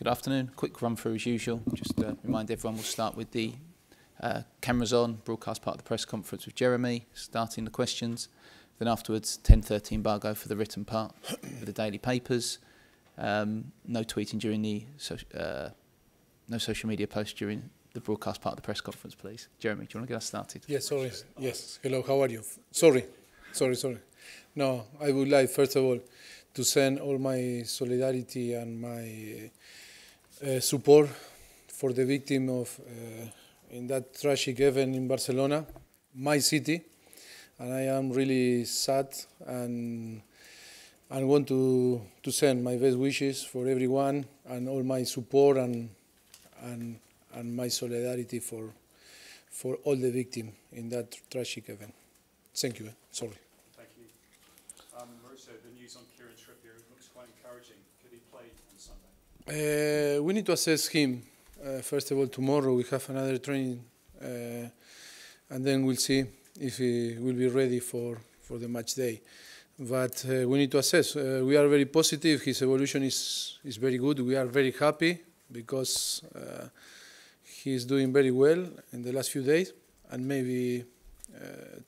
Good afternoon. Quick run through as usual. Just remind everyone we'll start with the cameras on, broadcast part of the press conference with Jeremy, starting the questions. Then afterwards, 10:30 embargo for the written part for the daily papers. No tweeting during the no social media posts during the broadcast part of the press conference, please. Jeremy, do you want to get us started? Yes, sorry. Yes. Hello, how are you? Sorry. No, I would like, first of all, to send all my solidarity and my support for the victim of in that tragic event in Barcelona, my city, and I am really sad and want to send my best wishes for everyone and all my support and my solidarity for all the victims in that tragic event. Thank you. Sorry. Thank you. Mauricio, the news on Kieran Trippier looks quite encouraging. Could he play on Sunday? We need to assess him. First of all, tomorrow we have another training, and then we'll see if he will be ready for the match day. But we need to assess. We are very positive. His evolution is very good. We are very happy because he is doing very well in the last few days, and maybe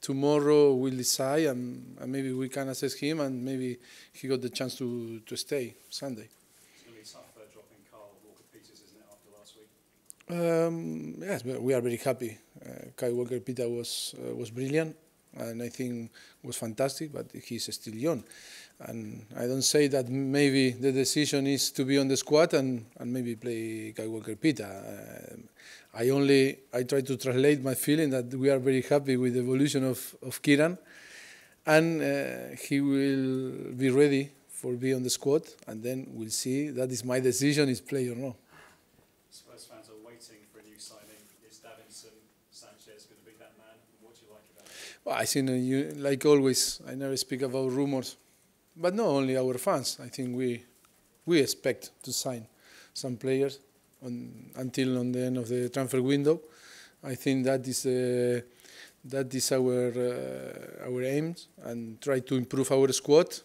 tomorrow we'll decide, and maybe we can assess him, and maybe he got the chance to stay Sunday. Dropping Kyle Walker-Peters, isn't it, after last week? Yes, we are very happy. Kyle Walker-Peters was brilliant, and I think was fantastic, but he's still young. And I don't say that maybe the decision is to be on the squad and maybe play Kyle Walker-Peters. I try to translate my feeling that we are very happy with the evolution of Kieran, and he will be ready for being on the squad, and then we'll see. That is my decision, is play or no. Spurs fans are waiting for a new signing. Is Davinson Sanchez going to be that man? What do you like about it? Well, I think, like always, I never speak about rumors, but not only our fans. I think we expect to sign some players until on the end of the transfer window. I think that is our aims, and try to improve our squad.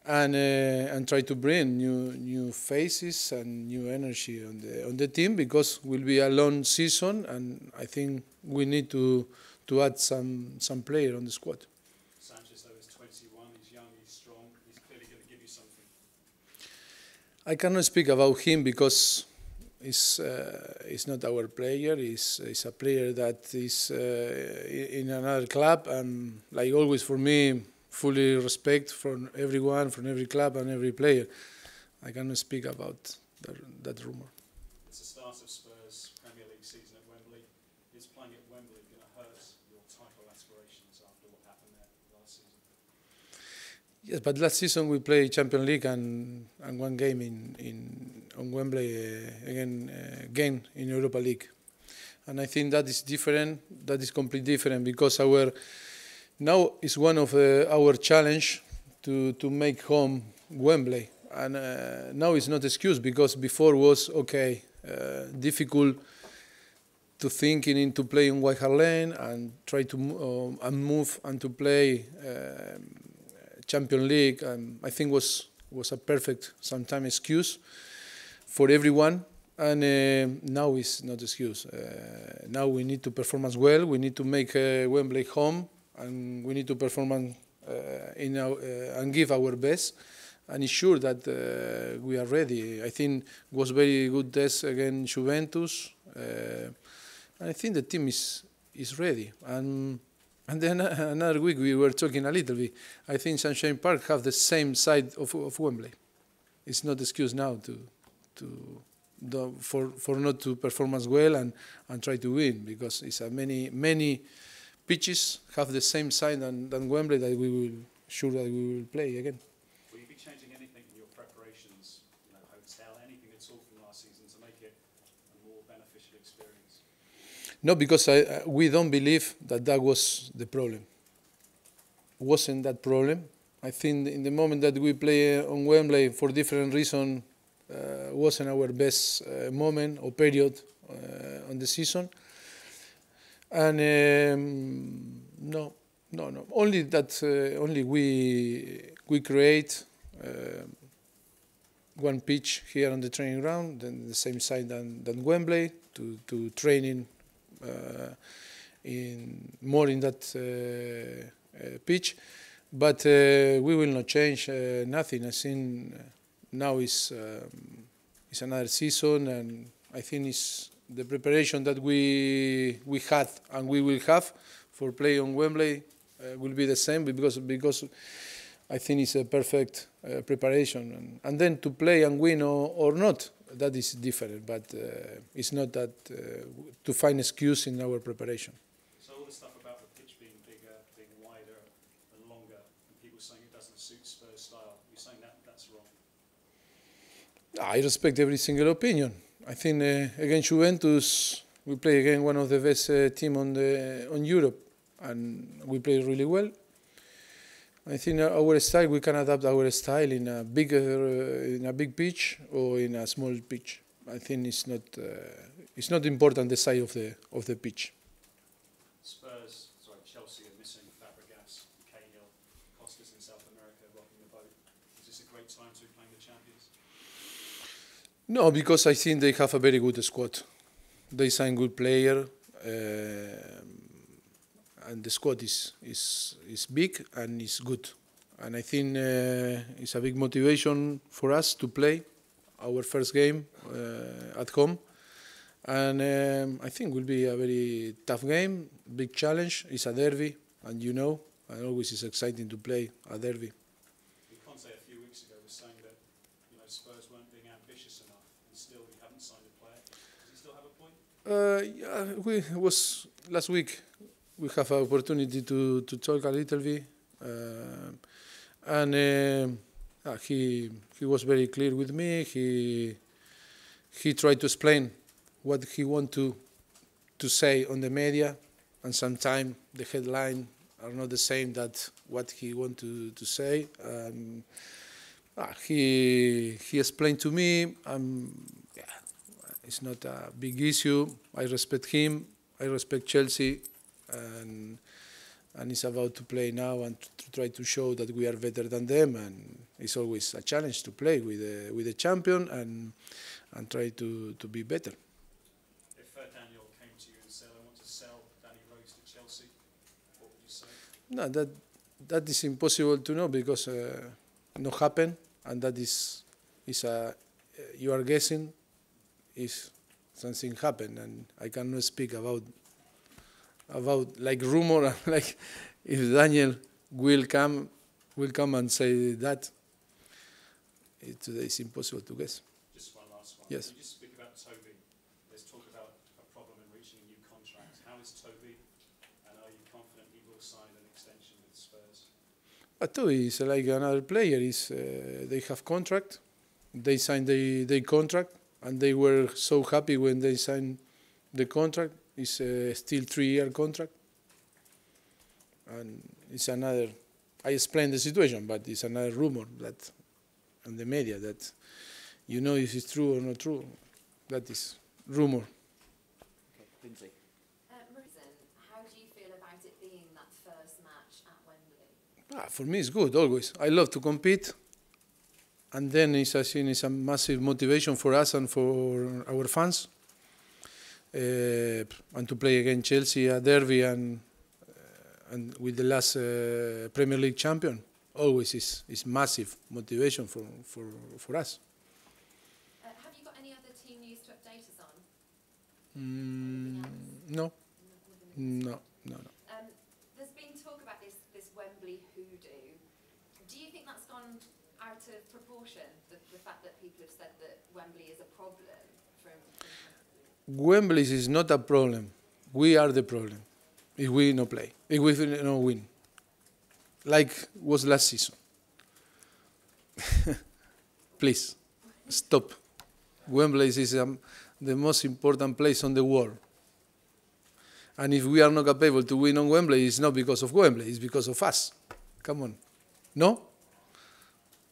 And try to bring new faces and new energy on the team, because it will be a long season, and I think we need to add some player on the squad. Sanchez, though, is 21. He's young. He's strong. He's clearly going to give you something. I cannot speak about him because he's not our player. He's a player that is in another club, and like always for me, fully respect from everyone, from every club and every player. I cannot speak about that rumor. It's the start of Spurs' Premier League season at Wembley. Is playing at Wembley going to hurt your title aspirations after what happened there last season? Yes, but last season we played Champions League and one game on Wembley again in Europa League, and I think that is different. That is completely different, because now is one of our challenge to make home Wembley, and now it's not excuse, because before was difficult to think into play in White Hart Lane and try to move and to play Champions League. I think was a perfect sometimes excuse for everyone, and now it's not excuse. Now we need to perform as well. We need to make Wembley home, and we need to perform and give our best, and ensure that we are ready. I think it was very good test against Juventus, and I think the team is ready. And then another week we were talking a little bit. I think Sunshine Park have the same side of Wembley. It's not excuse now for not to perform as well and try to win, because it's a many pitches have the same side than Wembley that we will play again. Will you be changing anything in your preparations, hotel, anything at all from last season to make it a more beneficial experience? No, because we don't believe that was the problem. Wasn't that problem? I think in the moment that we play on Wembley, for different reasons, wasn't our best moment or period on the season. And no. Only we create one pitch here on the training ground, then the same side than Wembley, to training more in that pitch. But we will not change nothing. I think now is another season, and I think it's the preparation that we had and we will have for play on Wembley will be the same, because I think it's a perfect preparation. And then to play and win or not, that is different. But it's not that to find excuse in our preparation. So all the stuff about the pitch being bigger, being wider and longer, and people saying it doesn't suit Spurs style, you're saying that's wrong? I respect every single opinion. I think against Juventus we play against one of the best team on Europe, and we play really well. I think our style, we can adapt our style in a big pitch or in a small pitch. I think it's not important the size of the pitch. Chelsea are missing Fabregas, Cahill, Costas in South America rocking the boat. Is this a great time to be playing the champions? No, because I think they have a very good squad. They sign good player, and the squad is big and is good. And I think it's a big motivation for us to play our first game at home. And I think it will be a very tough game, big challenge. It's a derby, and and always it's exciting to play a derby. Conte a few weeks ago was saying that Spurs weren't being ambitious enough, and still you haven't signed a player. Does he still have a point? Yeah, last week. We have an opportunity to talk a little bit, and he was very clear with me. He tried to explain what he want to say on the media, and sometimes the headline are not the same that what he want to say. He explained to me. It's not a big issue. I respect him. I respect Chelsea. And it's about to play now and to try to show that we are better than them, and it's always a challenge to play with the champion and try to be better. If Daniel came to you and said, "I want to sell Danny Rose to Chelsea," what would you say? No, that is impossible to know, because not happen, and that is you are guessing if something happened, and I cannot speak about like rumor, like if Daniel will come and say that. Today it's impossible to guess. Just one last one. Yes. Can you just speak about Toby? There's talk about a problem in reaching a new contract. How is Toby, and are you confident he will sign an extension with Spurs? Toby is like another player. They have contract. They signed their contract, and they were so happy when they signed the contract. It's still 3-year contract, and it's another. I explained the situation, but it's another rumor that on the media that if it's true or not true. That is rumor. Okay, Lindsay. How do you feel about it being that first match at Wembley? For me, it's good always. I love to compete, and then it's a massive motivation for us and for our fans. And to play against Chelsea, a derby, and with the last Premier League champion, always is massive motivation for us. Have you got any other team news to update us on? No. There's been talk about this Wembley hoodoo. Do you think that's gone out of proportion? The fact that people have said that Wembley is a problem from Wembley is not a problem. We are the problem if we no play, if we no win. Like was last season. Please, stop. Wembley is the most important place on the world. And if we are not capable to win on Wembley, it's not because of Wembley, it's because of us. Come on. No?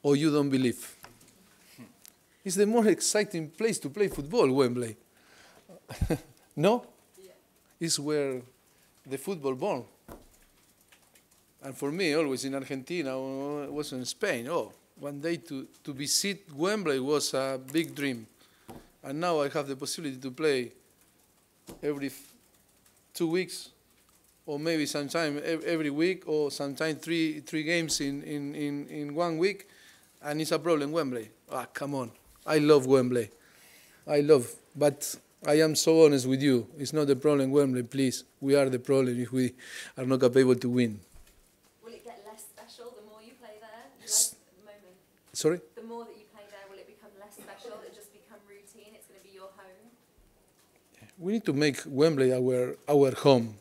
Or you don't believe? It's the more exciting place to play football, Wembley. No? Yeah. It's where the football born. And for me, always in Argentina, or was in Spain, one day to visit Wembley was a big dream. And now I have the possibility to play every 2 weeks, or maybe sometime every week, or sometimes three games in 1 week, and it's a problem, Wembley. Ah, come on. I love Wembley. But I am so honest with you. It's not the problem, Wembley, please. We are the problem if we are not capable to win. Will it get less special the more you play there? Like at the moment? Sorry? The more that you play there, will it become less special? It just become routine? It's going to be your home? We need to make Wembley our home.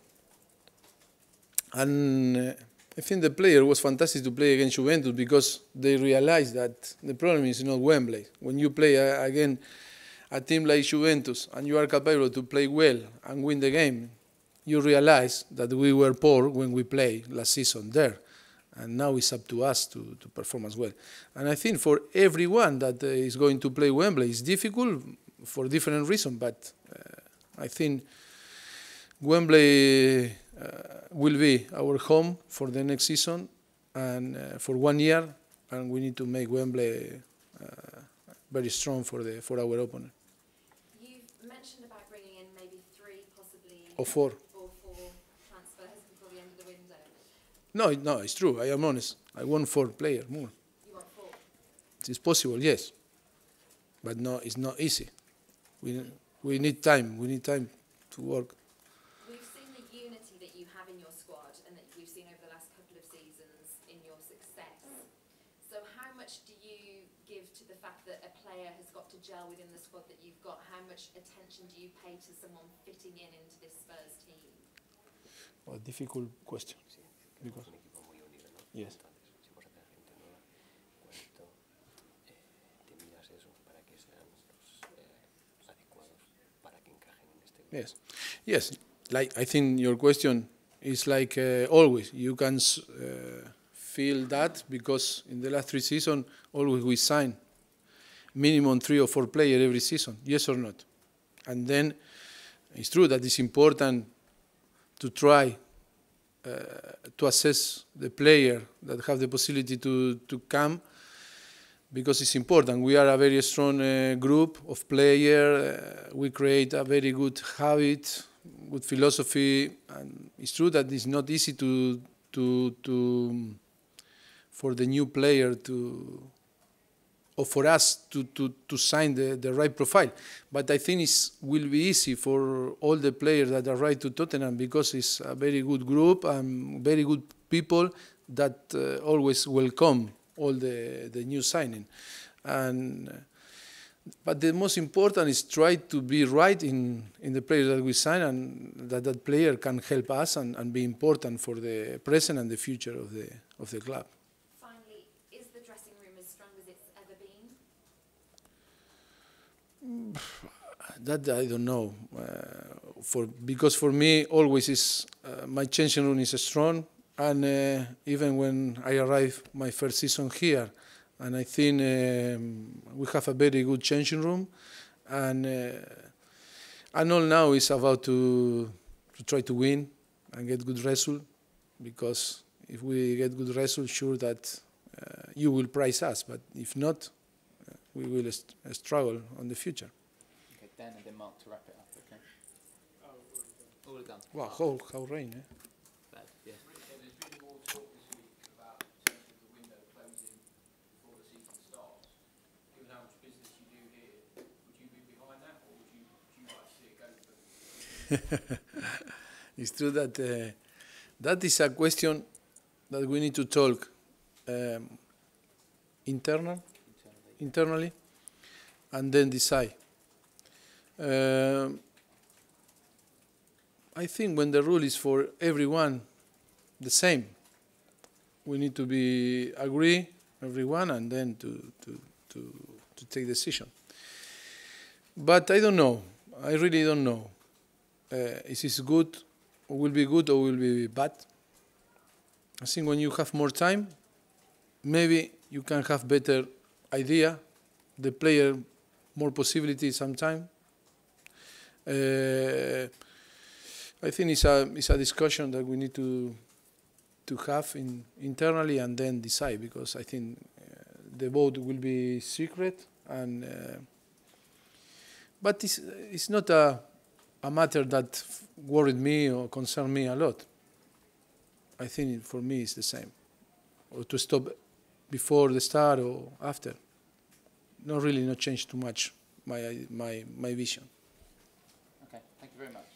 And I think the player was fantastic to play against Juventus because they realized that the problem is not Wembley. When you play again a team like Juventus and you are capable to play well and win the game, you realize that we were poor when we played last season there. And now it's up to us to perform as well. And I think for everyone that is going to play Wembley, it's difficult for different reasons, but I think Wembley will be our home for the next season and for 1 year, and we need to make Wembley very strong for our opponent. You've mentioned about bringing in maybe 3, possibly Or 4. or 4 transfers before the end of the window. No, it's true. I am honest. I want 4 players more. You want 4? It's possible, yes, but no, it's not easy. We need time. We need time to work. We've seen the unity that you have in your squad and that we've seen over the last couple of seasons in your success. So how much do you give to the fact that a player has got to gel within the squad that you've got? How much attention do you pay to someone fitting in into this Spurs team? A difficult question. Because, yes. Yes. Like I think your question is like always. You can feel that because in the last 3 seasons, always we sign minimum 3 or 4 players every season. Yes or not? And then it's true that it's important to try to assess the player that have the possibility to come, because it's important. We are a very strong group of players. We create a very good habit, good philosophy, and it's true that it's not easy for the new player or for us to sign the right profile. But I think it will be easy for all the players that arrive to Tottenham because it's a very good group and very good people that always welcome all the new signing. But the most important is try to be right in the players that we sign, and that player can help us and be important for the present and the future of the club. Finally, is the dressing room as strong as it's ever been? That I don't know. Because for me, always is my changing room is strong. And even when I arrived my first season here, and I think we have a very good changing room, and all now is about to try to win and get good result, because if we get good result, sure that you will prize us, but if not, we will struggle on the future. Okay, Dan and then Mark to wrap it up, okay? All done. Wow, how rain, eh? Bad, yeah. There's been more talk this week about potentially the window closing before the season starts. Given how much business you do here, would you be behind that, or would you like to see it go for? It's true that that is a question that we need to talk internally, and then decide. I think when the rule is for everyone the same, we need to agree everyone and then to take decision. But I don't know. I really don't know. Is this good, or will be good, or will be bad? I think when you have more time, maybe you can have better idea, the player more possibilities sometime. I think it's a discussion that we need to have internally and then decide, because I think the vote will be secret, and but it's not a matter that worried me or concerned me a lot. I think for me it's the same, or to stop before the start or after. Not changed too much my vision. Okay, thank you very much.